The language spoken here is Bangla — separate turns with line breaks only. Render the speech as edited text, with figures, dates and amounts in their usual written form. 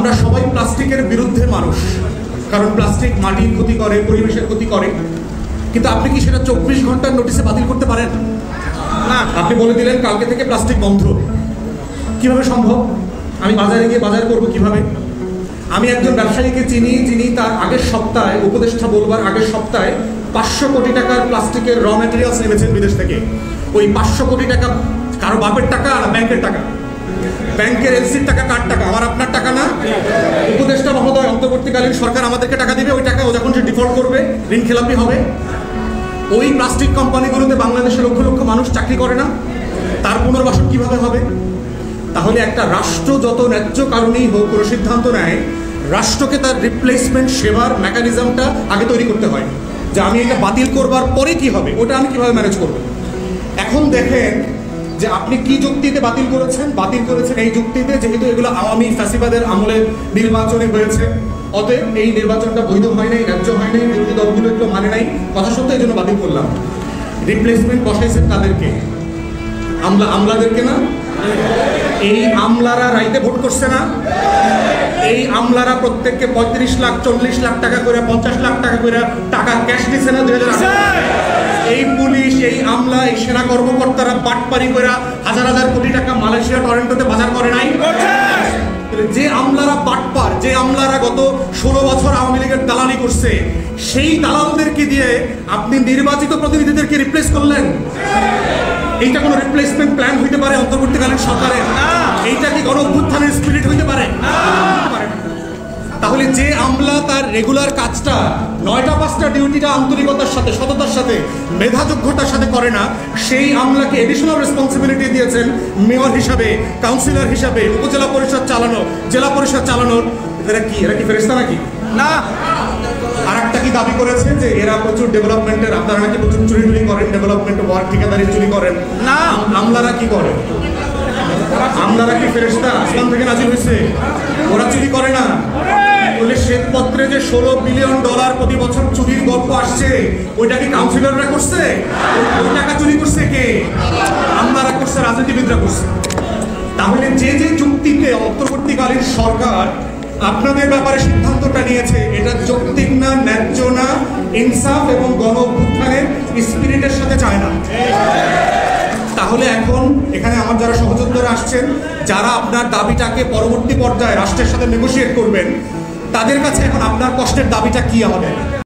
আমরা সবাই প্লাস্টিকের বিরুদ্ধে মানুষ, কারণ প্লাস্টিক মাটির ক্ষতি করে, পরিবেশের ক্ষতি করে। কিন্তু আপনি কি সেটা 24 ঘন্টার নোটিশে বাতিল করতে পারেন না? আপনি বলে দিলেন কালকে থেকে প্লাস্টিক বন্ধ। কিভাবে সম্ভব? আমি বাজারে গিয়ে বাজার করবো কিভাবে? আমি একজন ব্যবসায়ীকে চিনি তার আগের সপ্তাহে, উপদেষ্টা বলবার আগের সপ্তাহে 500 কোটি টাকার প্লাস্টিকের র ম্যাটেরিয়ালস এনেছেন বিদেশ থেকে। ওই 500 কোটি টাকা কারো বাপের টাকা আর ব্যাংকের টাকা। ব্যাংকের এলসির টাকা কার টাকা? আমার আপনার টাকা না। উপদেষ্টা মহোদয়, অন্তর্বর্তীকালীন সরকার আমাদেরকে টাকা দিবে, ওই টাকা ও যখন সে ডিফল্ট করবে, ঋণ খেলাপি হবে। ওই প্লাস্টিক কোম্পানিগুলোতে বাংলাদেশে লক্ষ লক্ষ মানুষ চাকরি করে না, তার পুনর্বাসন কিভাবে হবে? তাহলে একটা রাষ্ট্র যত ন্যায্য কারণেই হোক কোনো সিদ্ধান্ত নেয়, রাষ্ট্রকে তার রিপ্লেসমেন্ট সেবার মেকানিজমটা আগে তৈরি করতে হয়, যে আমি এটা বাতিল করবার পরে কি হবে, ওটা আমি কিভাবে ম্যানেজ করব। এখন দেখেন যে আপনি কি যুক্তিতে বাতিল করেছেন এই যুক্তিতে, যেহেতু এগুলো আওয়ামী ফ্যাসিবাদের আমলে নির্বাচনে হয়েছে, অতএব এই নির্বাচনটা বৈধ হয় নাই, ন্যায্য হয় নাই, বিরোধী দলগুলো এগুলো মানে নাই, কথা সত্ত্বেও এই জন্য বাতিল করলাম। রিপ্লেসমেন্ট বসাইছেন তাদেরকে, আমলাদেরকে না? এই আমলারা রাইতে ভোট করছে না? এই আমলারা প্রত্যেককে 35 লাখ 40 লাখ টাকা করে, 50 লাখ টাকা করে টাকা ক্যাশ দিচ্ছে না 2008? এই পুলিশ, এই আমলা, এই সেনা কর্মকর্তারা বাটপারি করে হাজার হাজার কোটি টাকা মালয়েশিয়া টরেন্টোতে বাজার করে নাই? যে আমলারা বাটপার, যে আমলারা গত 16 বছর আওয়ামী লীগের দালালি করছে, সেই দালালদেরকে দিয়ে আপনি নির্বাচিত প্রতিনিধিদেরকে রিপ্লেস করলেন। এইটা কোনো রিপ্লেসমেন্ট প্ল্যান হইতে পারে অন্তর্বর্তীকালীন সরকারের? এইটা কি গণ অভ্যুত্থানের স্পিরিট হইতে পারে? তাহলে যে আমলা তার রেগুলার কাজটা 9টা 5টা ডিউটিটা আন্তরিকতার সাথে, সততার সাথে, মেধাযোগ্যতার সাথে করে না, সেই আমলাকে এডিশনাল রেসপন্সিবিলিটি দিয়েছেন মেয়র হিসাবে, কাউন্সিলর হিসাবে, উপজেলা পরিষদ চালানো, জেলা পরিষদ চালানোর। এরা কি ফেরেশতা নাকি? না। আর একটা কি দাবি করেছে যে এরা প্রচুর ডেভেলপমেন্টের, আপনারা নাকি প্রচুর চুরি করেন, ডেভেলপমেন্ট ওয়ার্ক ঠিকাদারি চুরি করেন না। আমলারা কি করে? আমলারা কি ফেরেশতা আসমান থেকে নাজিল হয়েছে? ওরা চুরি করে না? বলে শ্বেতপত্রে যে $16 বিলিয়ন প্রতি বছর চুরির গল্প আসছে, ওইটা কি কাউন্সিলররা করছে? ওই টাকা চুরি করছে কে? আমলারা করছে, রাজনীতিবিদরা করছে। তাহলে যে যুক্তিতে অন্তর্বর্তীকালীন সরকার আপনাদের ব্যাপারে সিদ্ধান্তটা নিয়েছে, এটা যৌক্তিক না, ন্যায্য না, ইনসাফ এবং গণ অভ্যুত্থানের স্পিরিটের সাথে যায় না। তাহলে এখন এখানে আমার যারা সহযোদ্ধারা আসছেন, যারা আপনার দাবিটাকে পরবর্তী পর্যায়ে রাষ্ট্রের সাথে নেগোশিয়েট করবেন, তাদের কাছে এখন আপনার কষ্টের দাবিটা কি? আমাদের